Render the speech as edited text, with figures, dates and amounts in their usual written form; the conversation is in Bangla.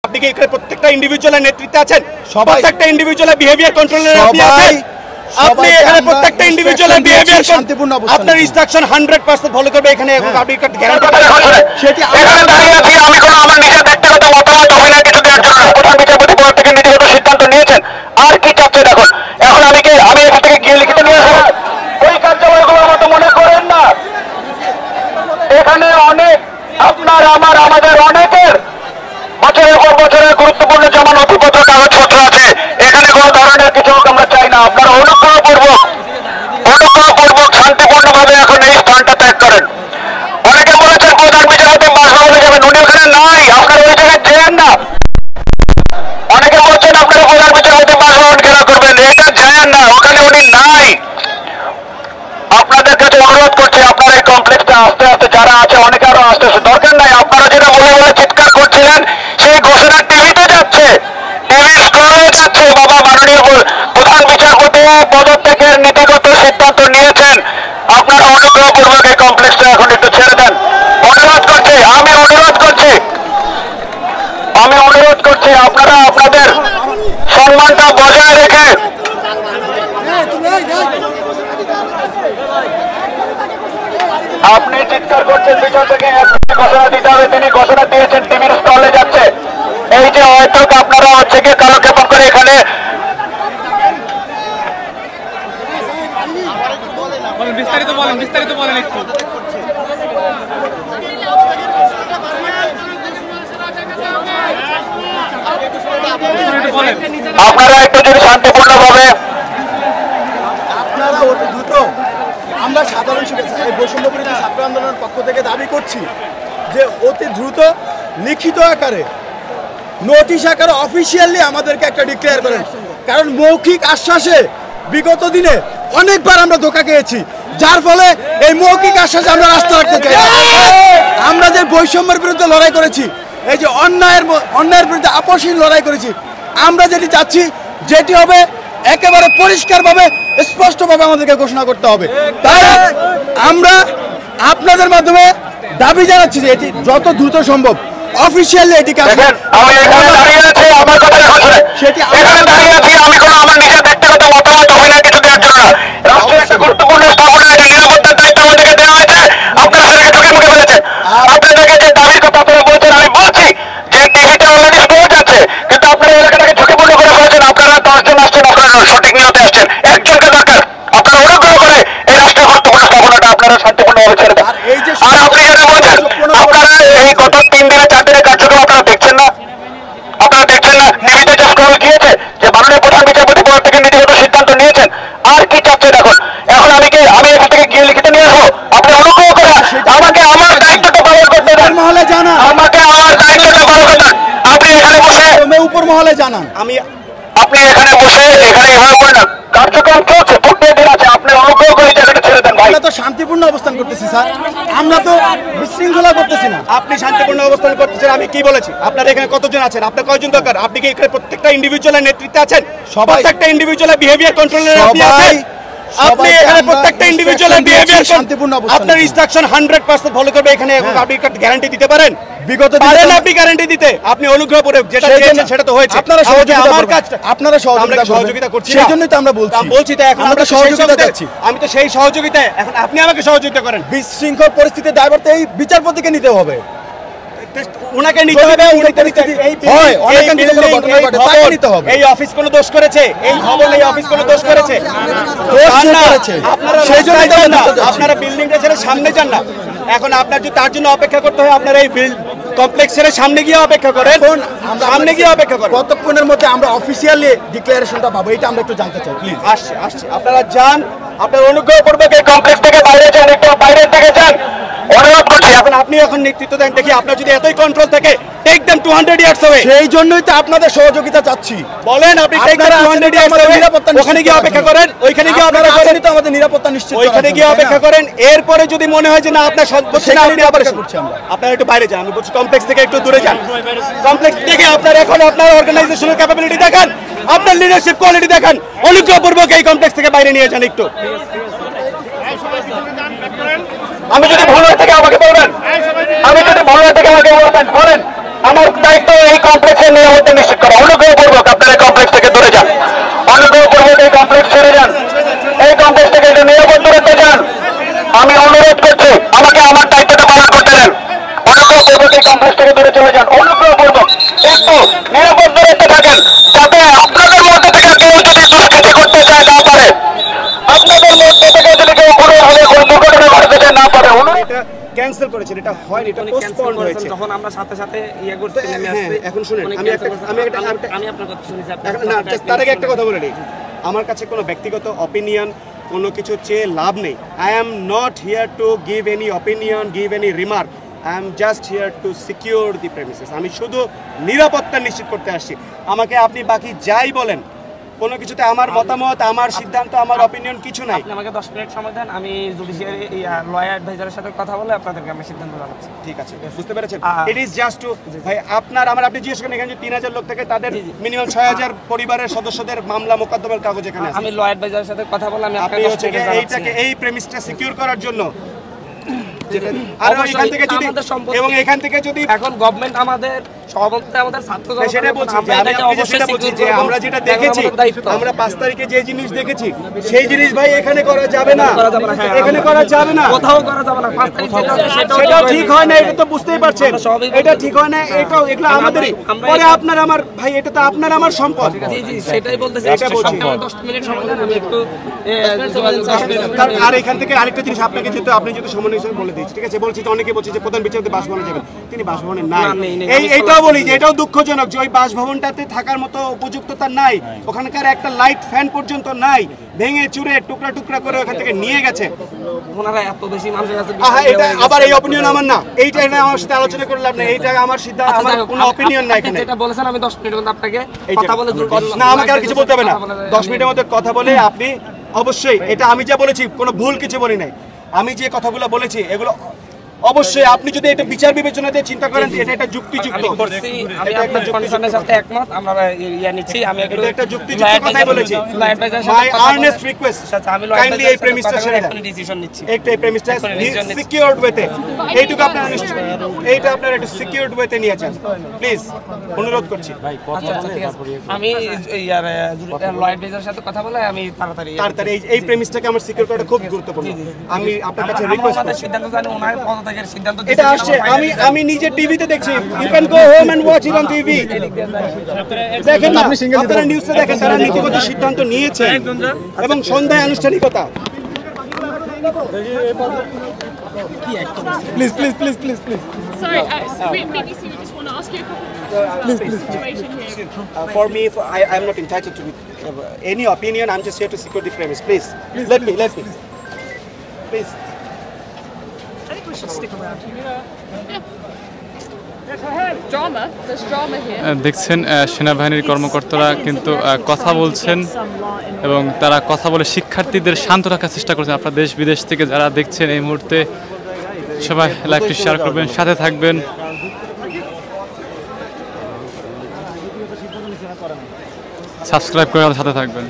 আপনি কি এখানে প্রত্যেকটা ইন্ডিভিজুয়ালের নেতৃত্বে আছেন? প্রত্যেকটা ইন্ডিভিজুয়ালের বিহেভিয়ার কন্ট্রোলের আপনি আছেন? আপনি এখানে প্রত্যেকটা ইন্ডিভিজুয়ালের বিহেভিয়ার শান্তিপূর্ণ আপনার ইনস্ট্রাকশন 100% ফলো করবে এখানে এবং আপনি গ্যারান্টি সেটি এখানে দাঁড়িয়ে আছি আমি কোনো আমার নিজের ব্যক্তিগত মতামত অভিনয় কিছু দেওয়ার জন্য প্রধান বিচারপতি পদ থেকে নীতিগত সিদ্ধান্ত নিয়েছেন। আর কি চাচ্ছে দেখুন, এখন আমি এখান থেকে গিয়ে লিখিত নিয়ে আসবো ওই কার্যালয়গুলো মতো মনে করেন না। এখানে অনেক আপনার আমার আমাদের অনেকের বছরের পর বছরের গুরুত্বপূর্ণ যেমন নথিপত্র কাগজপত্র আছে, এখানে কোনো ধরনের কিছু আমরা চাই না। আপনারা অনুগ্রহপূর্বক শান্তিপূর্ণভাবে এখন এই স্থানটা ত্যাগ করেন। অনেকে বলেছেন প্রধান বিচারপতি বাসভবনে যাবেন, উনি ওখানে নাই, আপনারা ওই জায়গায় যেন না। অনেকে বলছেন আপনারা প্রধান বিচারপতি বাসভবন ঘেরাও করবেন, এটা যেন না, ওখানে উনি নাই। আপনাদের কাছে অনুরোধ করছি আপনারা এই কমপ্লেক্সটা আস্তে আস্তে যারা আছে অনেকে আরো আস্তে আস্তে দরকার নাই। আপনারা যেটা বলে বলে চিৎকার করছিলেন সেই ঘোষণা টিভিতে যাচ্ছে, টিভির স্ক্রলে যাচ্ছে। বাবা মাননীয় প্রধান বিচারপতি পদত্যাগের নীতিগত সিদ্ধান্ত নিয়েছেন, আপনারা অনুগ্রহপূর্বক এই কমপ্লেক্সটা এখন একটু ছেড়ে দেন। আমি অনুরোধ করছি আপনারা আপনাদের সম্মানটা বজায় রেখে আপনি চিৎকার করছেন পিছন থেকে ঘোষণা দিতে হবে, তিনি ঘোষণা দিয়েছেন টিভির স্টলে যাচ্ছে। এই যে হয়তো আপনারা হচ্ছে গিয়ে কালক্ষেপণ করে এখানে বিস্তারিত বলেন একটু। আপনারা একটু যদি শান্তিপূর্ণভাবে আপনারা অতি দ্রুত আমরা সাধারণ এই বৈষম্য বিরোধী ছাত্র আন্দোলনের পক্ষ থেকে দাবি করছি যে অতি দ্রুত লিখিত আকারে নোটিশ আকারে অফিসিয়ালি আমাদেরকে একটা ডিক্লেয়ার করেন। কারণ মৌখিক আশ্বাসে বিগত দিনে অনেকবার আমরা ধোঁকা খেয়েছি, যার ফলে এই মৌখিক আশ্বাসে আমরা রাস্তা রাখতে চাই। আমরা যে বৈষম্যের বিরুদ্ধে লড়াই করেছি, এই যে অন্যায়ের বিরুদ্ধে আপসহীন লড়াই করেছি, আমরা যেটি চাচ্ছি যেটি হবে একেবারে পরিষ্কারভাবে স্পষ্টভাবে আমাদেরকে ঘোষণা করতে হবে। তাই আমরা আপনাদের মাধ্যমে দাবি জানাচ্ছি যে এটি যত দ্রুত সম্ভব অফিসিয়ালি এটিকে আমি এখানে দাঁড়িয়ে আছি, আমার কথা সেটি এখানে দাঁড়িয়ে আছি আমি কোনো আমার নিজের ব্যক্তিগত মতামত অভিনয় কিছু দেওয়ার জন্য না। রাষ্ট্রের একটা গুরুত্বপূর্ণ স্থাপনা, এটা নিরাপত্তার দায়িত্ব আমাদেরকে দেওয়া হয়েছে, আপনারা সেটাকে চোখে মুখে ফেলেছেন। আপনাদেরকে যে দাবির কথা আপনারা বলছেন আমি বলছি যে টিভিতে অলরেডি স্পোর্ট আছে, কিন্তু আপনারা এলাকাটাকে ঝুঁকিপূর্ণ করে ফেলেছেন। আপনারা 10 জন আসছেন, আপনারা সঠিক নিয়তে আসছেন, একজনকে দরকার। আপনারা অনুগ্রহ করে এই রাষ্ট্রের গুরুত্বপূর্ণ স্থাপনাটা আপনারা শান্তিপূর্ণভাবে ছেড়ে দেন। আর আপনি যেটা বলছেন আপনারা এই গত 3 দিনে 4 দিনের কার্যক্রম আপনারা দেখছেন না, টিভিতে যে স্ক্রল গিয়েছে যে মাননীয় প্রধান বিচারপতি পদ থেকে নীতিগত সিদ্ধান্ত নিয়েছেন। আর কি চাচ্ছে দেখুন, এখন আমি এখান থেকে গিয়ে লিখিত নিয়ে আসবো। আপনি অনুগ্রহ করে আমাকে আমার দায়িত্বটা পালন করতে দেন, আমাকে আমার দায়িত্বটা পালন করতে দেন। আপনি এখানে বসে উপর মহলে জানান, আপনি এখানে বসে এখানে এভাবে করেন না, কার্যক্রম চলছে, প্রত্যেক দিন আছে, আপনি অনুগ্রহ করে জায়গাটা ছেড়ে দেন। ভাই আমরা তো শান্তিপূর্ণ অবস্থান করতেছি স্যার, আমরা তো বিশৃঙ্খলা করতেছি না। আপনি শান্তিপূর্ণ অবস্থান করতেছেন, আমি কি বলেছি? আপনারা এখানে কতজন আছেন? আপনার কয়জন দরকার? আপনি কি এখানে প্রত্যেকটা ইন্ডিভিজুয়ালের নেতৃত্বে আছেন? প্রত্যেকটা ইন্ডিভিজুয়ালের বিহেভিয়ার কন্ট্রোলের আপনি আছেন? আপনি এখানে প্রত্যেকটা ইন্ডিভিজুয়ালের বিহেভিয়ার শান্তিপূর্ণ আপনার ইনস্ট্রাকশন 100% ফলো করবে এখানে এবং আপনি গ্যারান্টি দিতে পারেন? বিগত দিনে আপনি গ্যারান্টি দিতে, আপনি অনুগ্রহ করে যেটা চেয়েছেন সেটা তো হয়েছে। আপনারা সহযোগিতা করছি, সেজন্যই তো আমরা বলছি তো এখন আমরা সহযোগিতা চাচ্ছি। আমি তো সেই সহযোগিতায়, এখন আপনি আমাকে সহযোগিতা করেন। বিশৃঙ্খল পরিস্থিতির দায়ভার তো এই বিচারপতিকে নিতে হবে, ওনাকে নিতে হবে। এই অফিস কোনো দোষ করেছে? এই ভবন এই অফিস কোনো দোষ করেছে? আপনারা বিল্ডিংটা ছেড়ে সামনে যান না। এখন আপনার যদি তার জন্য অপেক্ষা করতে হয়, আপনারা এই কমপ্লেক্সের সামনে গিয়ে অপেক্ষা করেন, সামনে গিয়ে অপেক্ষা করেন। কতক্ষণের মধ্যে আমরা অফিসিয়ালি ডিক্লারেশনটা পাবো এটা আমরা একটু জানতে চাই প্লিজ। আসছে আপনারা যান, আপনার অনুগ্রহ করবে এই কমপ্লেক্স থেকে বাইরে যান, একটু বাইরের থেকে যান, অনুরোধ করছি। এখন আপনি এখন নেতৃত্ব দেন, দেখি আপনার যদি এতই কন্ট্রোল থাকে টেক দেম 200 ইয়ার্স অ্যাওয়ে। সেই জন্যই তো আপনাদের সহযোগিতা চাচ্ছি। বলেন আপনি টেক দেম 200 ইয়ার্স অ্যাওয়ে, ওখানে গিয়ে অপেক্ষা করেন, ওইখানে গিয়ে অপেক্ষা করেন, তো আমাদের নিরাপত্তা নিশ্চিত করার ওইখানে গিয়ে অপেক্ষা করেন। এরপরে যদি মনে হয় যে না আপনার সেখানে আপনি অপেক্ষা করছেন, আপনারা একটু বাইরে যান। আমি বলছি কমপ্লেক্স থেকে একটু দূরে যান। কমপ্লেক্স থেকে আপনার এখন আপনার অর্গানাইজেশনাল ক্যাপাবিলিটি দেখান, আপনার লিডারশিপ কোয়ালিটি দেখান। অনুগ্রহপূর্বক এই কমপ্লেক্স থেকে বাইরে নিয়ে যান একটু। আমি যদি ভুল হয়ে থাকে আমাকে বলবেন, আমি যদি ভুল হয়ে থাকে আমাকে বলবেন, বলেন। আমার দায়িত্ব এই কমপ্লেক্সের নিরাপত্তা নিশ্চিত করা। অনুগ্রহপূর্বক আপনারা এই কমপ্লেক্স থেকে দূরে যান, অনুগ্রহপূর্বক এই কমপ্লেক্স ছেড়ে যান, এই কমপ্লেক্স থেকে একটু নিরাপদ দূরত্বে যান। আমি অনুরোধ করছি আমাকে আমার দায়িত্বটা পালন করতে দেন। অনুগ্রহপূর্বক এই কমপ্লেক্স থেকে দূরে চলে যান, অনুগ্রহপূর্বক একটু নিরাপদ দূরত্বে থাকেন, যাতে আপনাদের মধ্যে থেকে কেউ যদি দুষ্কৃতি করতে চায় না পারে, আপনাদের মধ্যে থেকে যদি কেউ কোনোভাবে কোনো দুর্ঘটনা ঘটাতে চায় না পারে। এটা ক্যান্সেল করেছেন, এটা হয়নি, এটা পোস্টপোন হয়েছে। যখন আমরা সাথে সাথে ইয়ে করতে নেমে হ্যাঁ, আসছি, এখন শুনেন, আমি আপনার কথা শুনেছি। না, তার আগে একটা কথা বলে নিই। আমার কাছে কোনো ব্যক্তিগত অপিনিয়ন কোনো কিছু চেয়ে লাভ নেই। I am not here to give any opinion, give any remark. I am just here to secure the premises. আমি শুধু নিরাপত্তা নিশ্চিত করতে আসছি। আমাকে আপনি বাকি যাই বলেন, কোনো কিছুতে আমার মতামত, আমার সিদ্ধান্ত, আমার অপিনিয়ন কিছু নাই। আপনি আমাকে 10 মিনিট সময় দেন, আমি জুডিশিয়ারি লয়ার অ্যাডভাইজারের সাথে কথা বলে আপনাদেরকে আমি সিদ্ধান্ত জানাচ্ছি। ঠিক আছে, বুঝতে পেরেছেন? ইট ইজ জাস্ট টু ভাই আপনি জিজ্ঞেস করেন এখানে যে 3000 লোক থেকে তাদের মিনিমাম 6000 পরিবারের সদস্যদের মামলা মোকদ্দমার কাগজ এখানে আছে। আমি লয়ার অ্যাডভাইজারের সাথে কথা বলে আমি আপনি আপনাকে হচ্ছে এইটাকে এই প্রেমিসটা সিকিউর করার জন্য আর এখান থেকে যদি এবং এখান থেকে যদি এখন গভর্নমেন্ট আমাদের আমাদের ছাত্র সেটা বলছি যে সেটা বলছি যে আমরা যেটা দেখেছি, আমরা 5 তারিখে যে জিনিস দেখেছি সেই জিনিস ভাই এখানে করা যাবে না, এখানে করা যাবে না, কোথাও করা যাবে না। 5 তারিখ সেটা ঠিক হয় না, এটা তো বুঝতেই পারছেন। এটা ঠিক হয় না, এটাও এগুলো আমাদেরই। পরে আপনার আমার ভাই, এটা তো আপনার আমার সম্পদ। জি জি, সেটাই বলতেছি। এটা বলছি 10 মিনিট সময় দেন, আমি একটু আর এখান থেকে আরেকটা জিনিস আপনাকে যেহেতু আপনি যেহেতু সমন্বয় হিসেবে বলে দিচ্ছি, ঠিক আছে? বলছি তো অনেকে বলছে যে প্রধান বিচারপতি বাসভবনে যাবেন, তিনি বাসভবনে নাই। এইটাও বলি যে এটাও দুঃখজনক যে ওই বাসভবনটাতে থাকার মতো উপযুক্ততা নাই, ওখানকার একটা লাইট ফ্যান পর্যন্ত নাই, ভেঙে চুরে টুকরা টুকরা করে ওখান থেকে নিয়ে গেছে। ওনারা এত বেশি মানুষের কাছে এটা আবার এই অপিনিয়ন আমার না, এইটা আমার সাথে আলোচনা করে লাভ নেই, এইটা আমার সিদ্ধান্ত, আমার কোনো অপিনিয়ন নাই এখানে। যেটা বলেছেন আমি 10 মিনিটের মধ্যে আপনাকে কথা বলে না, আমাকে আর কিছু বলতে হবে না। 10 মিনিটের মধ্যে কথা বলে আপনি অবশ্যই, এটা আমি যা বলেছি কোনো ভুল কিছু বলি নাই। আমি যে কথাগুলো বলেছি এগুলো অবশ্যই আপনি যদি এটা বিচার বিবেচনা দিয়ে চিন্তা করেন এটা একটা যুক্তিযুক্ত, আমি আপনার কনসার্নের সাথে একমত, আমরা ইয়া নিচ্ছি। আমি এটা একটা যুক্তিযুক্ত কথাই বলেছি। মাই আর্নেস্ট রিকোয়েস্ট, কাইন্ডলি এই প্রেমিসটা ছেড়ে দেন, ডিসিশন নিচ্ছি। একটা এই প্রেমিসটা সিকিউরড ওয়েতে, এইটুকু আপনারা এইটা আপনারা একটু সিকিউরড ওয়েতে নিয়ে যান প্লিজ, অনুরোধ করছি। আমি ইয়ার লয়ার অ্যাডভাইজারের সাথে কথা বলে আমি তাড়াতাড়ি এই প্রেমিসটাকে আমার সিকিউর করাটা খুব গুরুত্বপূর্ণ। আমি আপনার কাছে রিকোয়েস্ট করছি। সিদ্ধান্ত জানি ওনার পদত্যাগের সিদ্ধান্ত এটা আসছে, আমি নিজে টিভিতে দেখছি, you can go home and watch it on TV. দেখেন না, আপনারা নিউজে দেখেন তারা নীতিগত সিদ্ধান্ত নিয়েছে এবং সন্ধ্যায় আনুষ্ঠানিকতা। Please please please please please Sorry, BBC, we just want to ask you a couple of situation here. For me, I'm not entitled to any opinion. I'm just here to secure the premise. Please, let me. Please. I think we should stick around. Yeah. Drama. There's drama here. দেখছেন সেনাবাহিনীর কর্মকর্তারা কিন্তু কথা বলছেন এবং তারা কথা বলে শিক্ষার্থীদের শান্ত রাখার চেষ্টা করছেন। আপনারা দেশ বিদেশ থেকে যারা দেখছেন এই মুহূর্তে সবাই লাইভটি শেয়ার করবেন, সাথে থাকবেন। সাবস্ক্রাইব করে সাথে থাকবেন।